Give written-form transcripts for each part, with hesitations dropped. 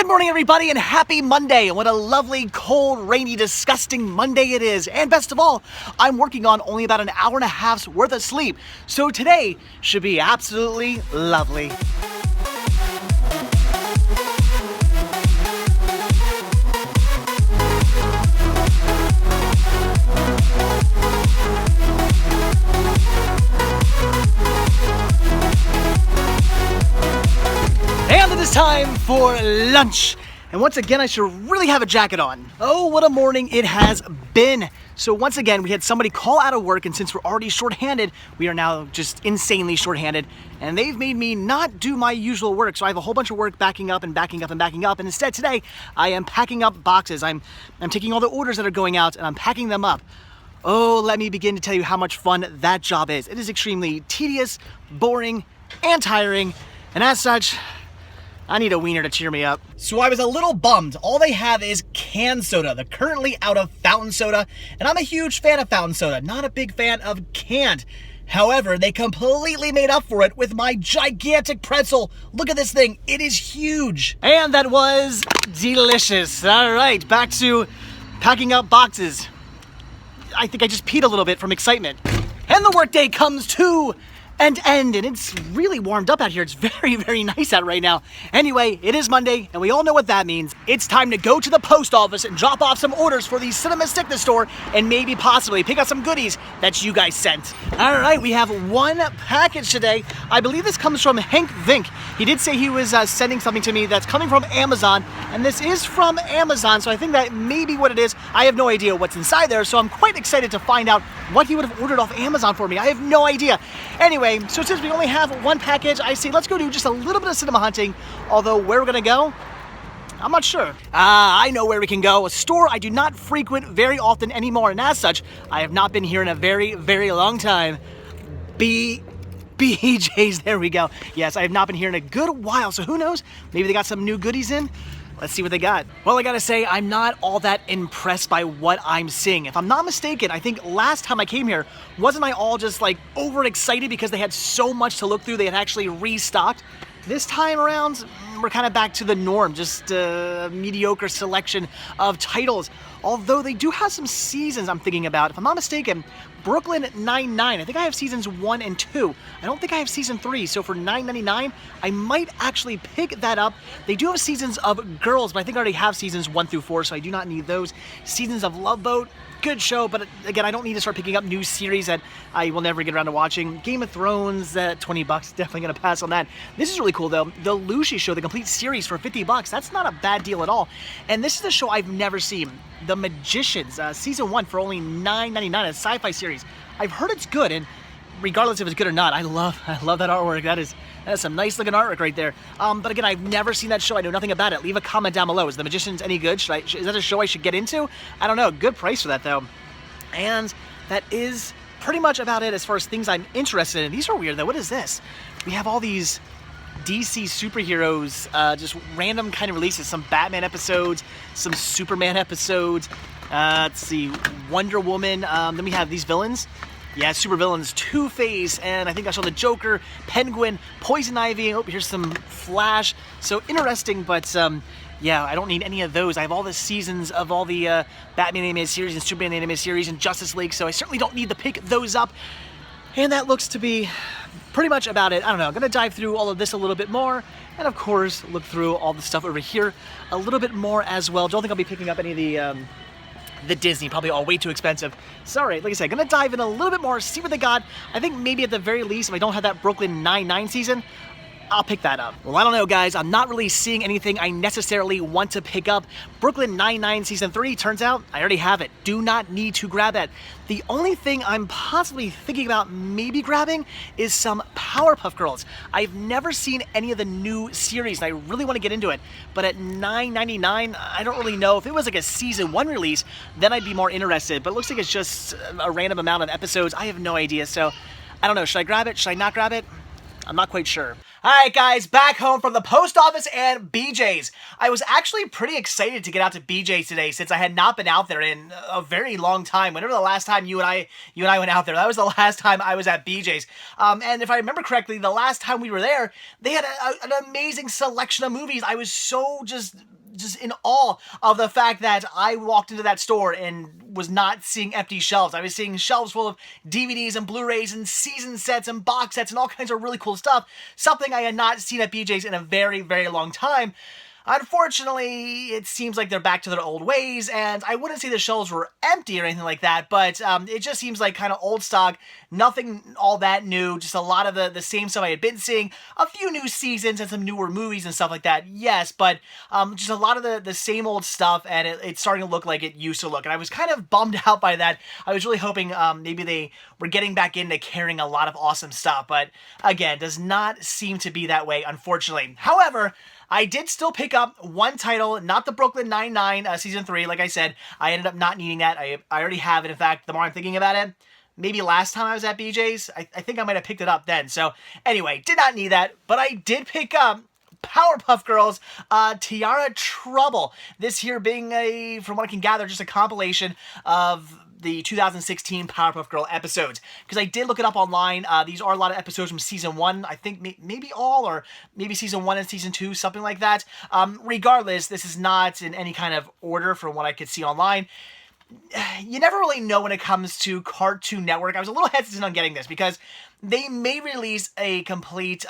Good morning, everybody, and happy Monday. What a lovely, cold, rainy, disgusting Monday it is. And best of all, I'm working on only about an hour and a half's worth of sleep. So today should be absolutely lovely. And it is time for lunch. And once again, I should really have a jacket on. Oh, what a morning it has been. So once again, we had somebody call out of work, and since we're already shorthanded, we are now just insanely shorthanded. And they've made me not do my usual work. So I have a whole bunch of work backing up and backing up and backing up. And instead today, I am packing up boxes. I'm taking all the orders that are going out and I'm packing them up. Oh, let me begin to tell you how much fun that job is. It is extremely tedious, boring, and tiring. And as such, I need a wiener to cheer me up. So I was a little bummed. All they have is canned soda. They're currently out of fountain soda, and I'm a huge fan of fountain soda, not a big fan of canned. However, they completely made up for it with my gigantic pretzel. Look at this thing. It is huge. And that was delicious. All right, back to packing up boxes. I think I just peed a little bit from excitement. And the workday comes to and it's really warmed up out here. It's very, very nice out right now. Anyway, it is Monday, and we all know what that means. It's time to go to the post office and drop off some orders for the Cinema Sickness store, and maybe possibly pick up some goodies that you guys sent. All right, we have one package today. I believe this comes from Henk. He did say he was sending something to me that's coming from Amazon, and this is from Amazon, so I think that may be what it is. I have no idea what's inside there, so I'm quite excited to find out what he would have ordered off Amazon for me. I have no idea. Anyway, so since we only have one package, I say let's go do just a little bit of cinema hunting, although where we're gonna go, I'm not sure. I know where we can go. A store I do not frequent very often anymore, and as such, I have not been here in a very, very long time. BJs, there we go. Yes, I have not been here in a good while, so who knows? Maybe they got some new goodies in. Let's see what they got. Well, I gotta say, I'm not all that impressed by what I'm seeing. If I'm not mistaken, I think last time I came here, wasn't I all just like overexcited because they had so much to look through, they had actually restocked? This time around, we're kind of back to the norm, just a mediocre selection of titles. Although they do have some seasons I'm thinking about. If I'm not mistaken, Brooklyn Nine-Nine, I think I have seasons 1 and 2. I don't think I have season 3, so for $9.99, I might actually pick that up. They do have seasons of Girls, but I think I already have seasons 1 through 4, so I do not need those. Seasons of Love Boat, good show, but again, I don't need to start picking up new series that I will never get around to watching. Game of Thrones, at $20, definitely gonna pass on that. This is really cool though. The Lucy Show, the complete series for $50, that's not a bad deal at all. And this is a show I've never seen. The Magicians, season 1 for only $9.99, a sci-fi series. I've heard it's good, and regardless if it's good or not, I love that artwork. That is some nice looking artwork right there. But again, I've never seen that show. I know nothing about it. Leave a comment down below. Is The Magicians any good? Is that a show I should get into? I don't know. Good price for that though. And that is pretty much about it as far as things I'm interested in. These are weird though. What is this? We have all these DC superheroes, just random kind of releases. Some Batman episodes, some Superman episodes. Let's see, Wonder Woman. Then we have these villains. Yeah, super villains, Two-Face, and I think I saw the Joker, Penguin, Poison Ivy. Oh, here's some Flash. So interesting, but yeah, I don't need any of those. I have all the seasons of all the Batman animated series and Superman animated series and Justice League, so I certainly don't need to pick those up. And that looks to be pretty much about it. I don't know, I'm gonna dive through all of this a little bit more, and of course, look through all the stuff over here a little bit more as well. Don't think I'll be picking up any of the Disney, probably all way too expensive. Sorry, like I said, gonna dive in a little bit more, see what they got. I think maybe at the very least, if I don't have that Brooklyn Nine-Nine season, I'll pick that up. Well, I don't know, guys. I'm not really seeing anything I necessarily want to pick up. Brooklyn Nine-Nine Season 3, turns out I already have it. Do not need to grab that. The only thing I'm possibly thinking about maybe grabbing is some Powerpuff Girls. I've never seen any of the new series, and I really want to get into it. But at $9.99, I don't really know. If it was like a Season 1 release, then I'd be more interested. But it looks like it's just a random amount of episodes. I have no idea. So, I don't know. Should I grab it? Should I not grab it? I'm not quite sure. Alright guys, back home from the post office and BJ's. I was actually pretty excited to get out to BJ's today since I had not been out there in a very long time. Whenever the last time you and I went out there, that was the last time I was at BJ's. And if I remember correctly, the last time we were there, they had an amazing selection of movies. I was so just just in awe of the fact that I walked into that store and was not seeing empty shelves. I was seeing shelves full of DVDs and Blu-rays and season sets and box sets and all kinds of really cool stuff. Something I had not seen at BJ's in a very, very long time. Unfortunately, it seems like they're back to their old ways, and I wouldn't say the shelves were empty or anything like that, but it just seems like kind of old stock, nothing all that new, just a lot of the same stuff I had been seeing, a few new seasons and some newer movies and stuff like that, yes, but just a lot of the same old stuff, and it's starting to look like it used to look, and I was kind of bummed out by that. I was really hoping maybe they were getting back into carrying a lot of awesome stuff, but again, does not seem to be that way, unfortunately. However, I did still pick up one title, not the Brooklyn Nine-Nine Season 3, like I said. I ended up not needing that. I already have it. In fact, the more I'm thinking about it, maybe last time I was at BJ's, I think I might have picked it up then. So anyway, did not need that, but I did pick up Powerpuff Girls, Tiara Trouble. This here being from what I can gather, just a compilation of the 2016 Powerpuff Girl episodes, because I did look it up online. These are a lot of episodes from season 1, I think maybe all, or maybe season 1 and season 2, something like that. Regardless, this is not in any kind of order from what I could see online. You never really know when it comes to Cartoon Network. I was a little hesitant on getting this because they may release a complete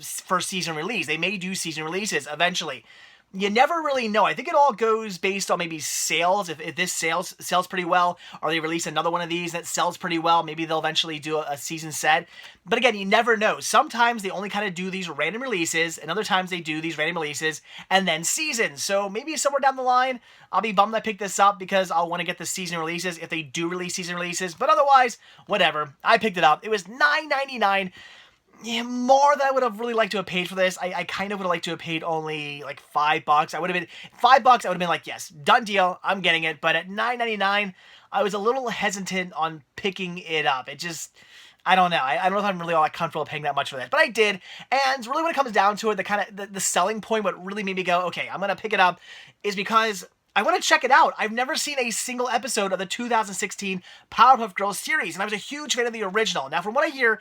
first season release. They may do season releases eventually. You never really know. I think it all goes based on maybe sales. If this sells pretty well, or they release another one of these that sells pretty well, maybe they'll eventually do a season set. But again, you never know. Sometimes they only kind of do these random releases, and other times they do these random releases and then seasons. So maybe somewhere down the line, I'll be bummed I picked this up because I'll want to get the season releases if they do release season releases. But otherwise, whatever. I picked it up. It was $9.99. Yeah, more than I would have really liked to have paid for this. I kind of would have liked to have paid only like $5. I would have been $5. I would have been like, yes, done deal. I'm getting it. But at $9.99, I was a little hesitant on picking it up. It just, I don't know. I don't know if I'm really all that comfortable paying that much for that. But I did. And really when it comes down to it, the selling point, what really made me go, okay, I'm going to pick it up, is because I want to check it out. I've never seen a single episode of the 2016 Powerpuff Girls series. And I was a huge fan of the original. Now, from what I hear,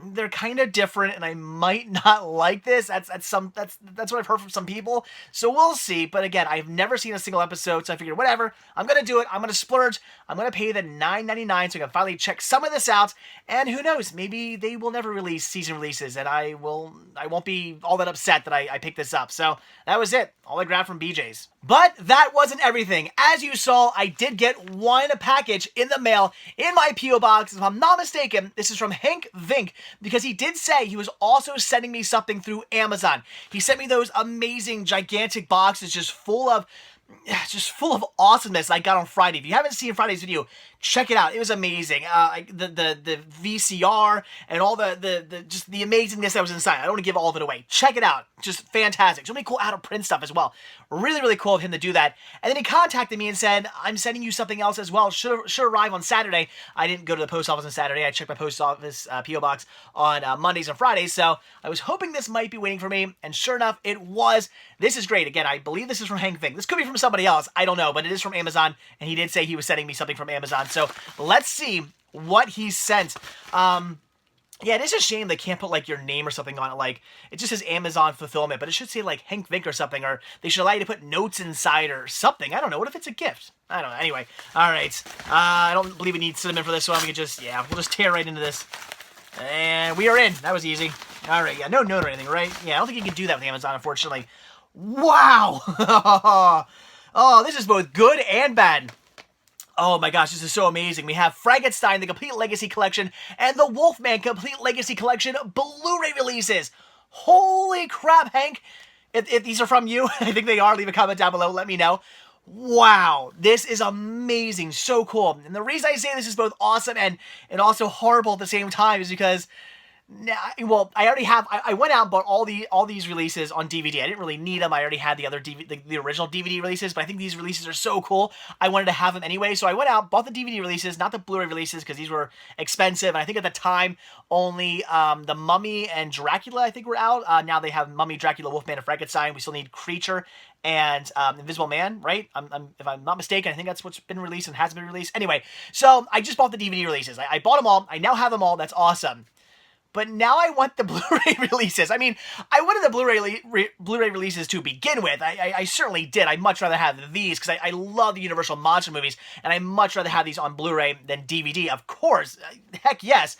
they're kind of different, and I might not like this. That's what I've heard from some people. So we'll see. But again, I've never seen a single episode, so I figured, whatever. I'm gonna do it. I'm gonna splurge. I'm gonna pay the $9.99 so I can finally check some of this out. And who knows? Maybe they will never release season releases, and I won't be all that upset that I picked this up. So that was it. All I grabbed from BJ's. But that wasn't everything. As you saw, I did get one package in the mail in my P.O. box. If I'm not mistaken, this is from Henk, because he did say he was also sending me something through Amazon. He sent me those amazing, gigantic boxes just full of awesomeness I got on Friday. If you haven't seen Friday's video, check it out. It was amazing. The VCR and all the just the amazingness that was inside. I don't want to give all of it away. Check it out. Just fantastic. So many cool out of print stuff as well. Really, really cool of him to do that. And then he contacted me and said, I'm sending you something else as well. Should arrive on Saturday. I didn't go to the post office on Saturday. I checked my post office P.O. box on Mondays and Fridays. So I was hoping this might be waiting for me. And sure enough, it was. This is great. Again, I believe this is from Henk Vink. This could be from somebody else. I don't know. But it is from Amazon. And he did say he was sending me something from Amazon. So let's see what he sent. Yeah, it is a shame they can't put, like, your name or something on it. Like, it just says Amazon Fulfillment, but it should say, like, Henk Vink or something, or they should allow you to put notes inside or something. I don't know. What if it's a gift? I don't know. Anyway, all right. I don't believe we need cinnamon for this one. We can just, yeah, we'll just tear right into this. And we are in. That was easy. All right, yeah, no note or anything, right? Yeah, I don't think you can do that with Amazon, unfortunately. Wow! Oh, this is both good and bad. Oh my gosh, this is so amazing. We have Frankenstein, the Complete Legacy Collection, and the Wolfman Complete Legacy Collection Blu-ray releases. Holy crap, Henk. If these are from you, I think they are, leave a comment down below, let me know. Wow, this is amazing, so cool. And the reason I say this is both awesome and also horrible at the same time is because, well, I already have, I went out and bought all these releases on DVD. I didn't really need them. I already had the other the original DVD releases, but I think these releases are so cool. I wanted to have them anyway, so I went out, bought the DVD releases, not the Blu-ray releases, because these were expensive. And I think at the time, only the Mummy and Dracula, I think, were out. Now they have Mummy, Dracula, Wolfman, and Frankenstein. We still need Creature and Invisible Man, right? If I'm not mistaken, I think that's what's been released and hasn't been released. Anyway, so I just bought the DVD releases. I bought them all. I now have them all. That's awesome. but now I want the Blu-ray releases. I mean, I wanted the Blu-ray releases to begin with. I certainly did. I'd much rather have these because I love the Universal Monster movies, and I'd much rather have these on Blu-ray than DVD. Of course, heck yes.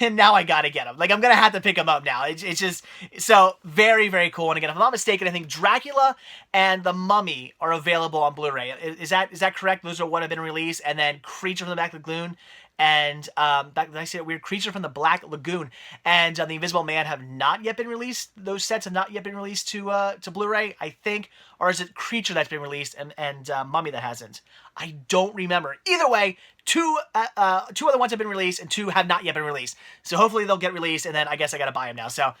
And now I gotta get them. Like, I'm gonna have to pick them up now. It's just, so very, very cool. And again, if I'm not mistaken, I think Dracula and The Mummy are available on Blu-ray. Is that correct? Those are what have been released. And then Creature from the Black Lagoon and, did I say it weird? Creature from the Black Lagoon and The Invisible Man have not yet been released. Those sets have not yet been released to Blu-ray, I think. Or is it Creature that's been released and Mummy that hasn't? I don't remember. Either way, two other ones have been released and 2 have not yet been released. So hopefully they'll get released, and then I guess I gotta buy them now. So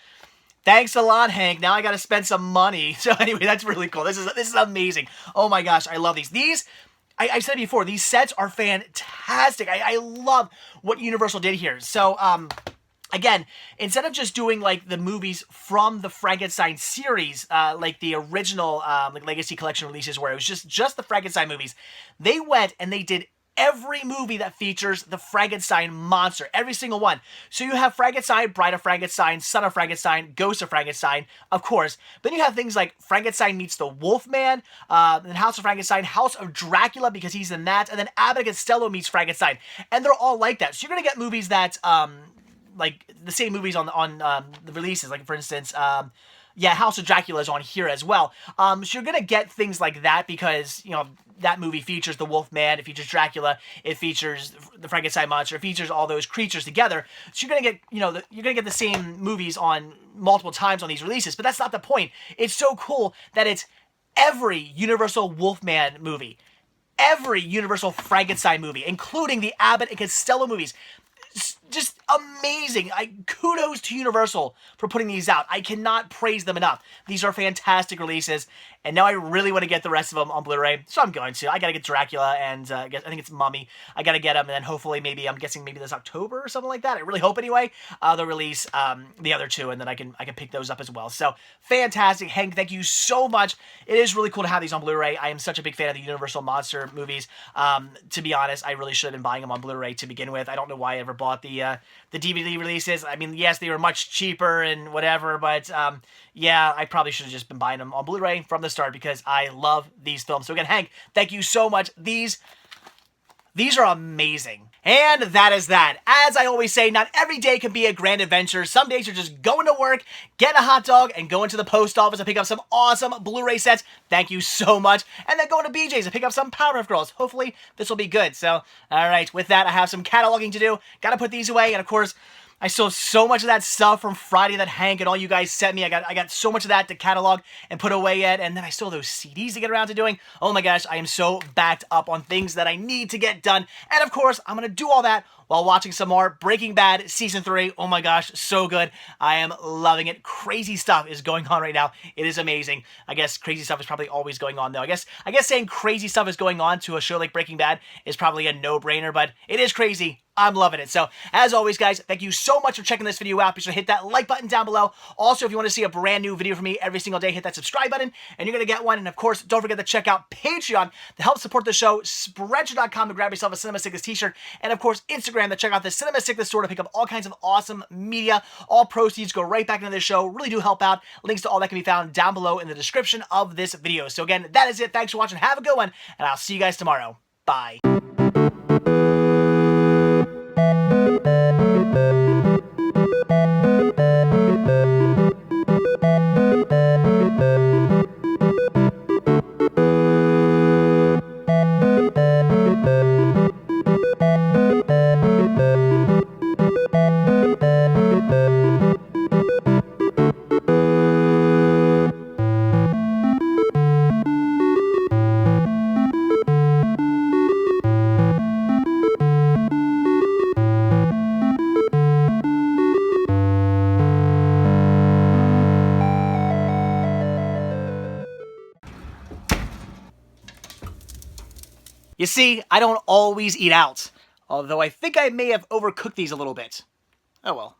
thanks a lot, Hank. Now I gotta spend some money. So anyway, that's really cool. This is amazing. Oh my gosh, I love these. I said before, these sets are fantastic. I love what Universal did here. So, again, instead of just doing, like, the movies from the Frankenstein series, like the original, like, Legacy Collection releases where it was just the Frankenstein movies, they went and they did every movie that features the Frankenstein monster, every single one. So you have Frankenstein, Bride of Frankenstein, Son of Frankenstein, Ghost of Frankenstein, of course. Then you have things like Frankenstein meets the Wolfman, then House of Frankenstein, House of Dracula, because he's in that, and then Abbott and Costello meets Frankenstein. And they're all like that. So you're going to get movies that, like, the same movies on the releases. Like, for instance, yeah, House of Dracula is on here as well. So you're going to get things like that because, you know, that movie features the Wolfman, it features Dracula, it features the Frankenstein monster, it features all those creatures together. So you're going to get, you know, you're going to get the same movies on multiple times on these releases, but that's not the point. It's so cool that it's every Universal Wolfman movie, every Universal Frankenstein movie, including the Abbott and Costello movies. Just amazing. Kudos to Universal for putting these out. I cannot praise them enough. These are fantastic releases, and now I really want to get the rest of them on Blu-ray, so I'm going to. I gotta get Dracula, and I think it's Mummy. I gotta get them, and then hopefully maybe, I'm guessing maybe this October or something like that. I really hope anyway, they'll release the other 2, and then I can pick those up as well. So, fantastic. Hank, thank you so much. It is really cool to have these on Blu-ray. I am such a big fan of the Universal Monster movies. To be honest, I really should have been buying them on Blu-ray to begin with. I don't know why I ever bought the DVD releases. I mean, yes, they were much cheaper and whatever, but yeah, I probably should have just been buying them on Blu-ray from the start because I love these films. So again, Hank, thank you so much. These are amazing. And that is that. As I always say, not every day can be a grand adventure. Some days you're just going to work, getting a hot dog, and going to the post office to pick up some awesome Blu-ray sets. Thank you so much. And then going to BJ's to pick up some Powerpuff Girls. Hopefully, this will be good. So, all right, with that, I have some cataloging to do. Got to put these away. And of course, I still have so much of that stuff from Friday that Hank and all you guys sent me. I got so much of that to catalog and put away yet, and then I still have those CDs to get around to doing. Oh my gosh, I am so backed up on things that I need to get done. And of course, I'm going to do all that while watching some more Breaking Bad Season 3. Oh my gosh, so good. I am loving it. Crazy stuff is going on right now. It is amazing. I guess crazy stuff is probably always going on, though. I guess saying crazy stuff is going on to a show like Breaking Bad is probably a no-brainer, but it is crazy. I'm loving it. So, as always, guys, thank you so much for checking this video out. Be sure to hit that like button down below. Also, if you want to see a brand new video from me every single day, hit that subscribe button, and you're going to get one. And, of course, don't forget to check out Patreon to help support the show, Spreadshirt.com to grab yourself a Cinema Sickness t-shirt, and, of course, Instagram to check out the Cinema Sickness store to pick up all kinds of awesome media. All proceeds go right back into the show. Really do help out. Links to all that can be found down below in the description of this video. So, again, that is it. Thanks for watching. Have a good one, and I'll see you guys tomorrow. Bye. You see, I don't always eat out, although I think I may have overcooked these a little bit. Oh well.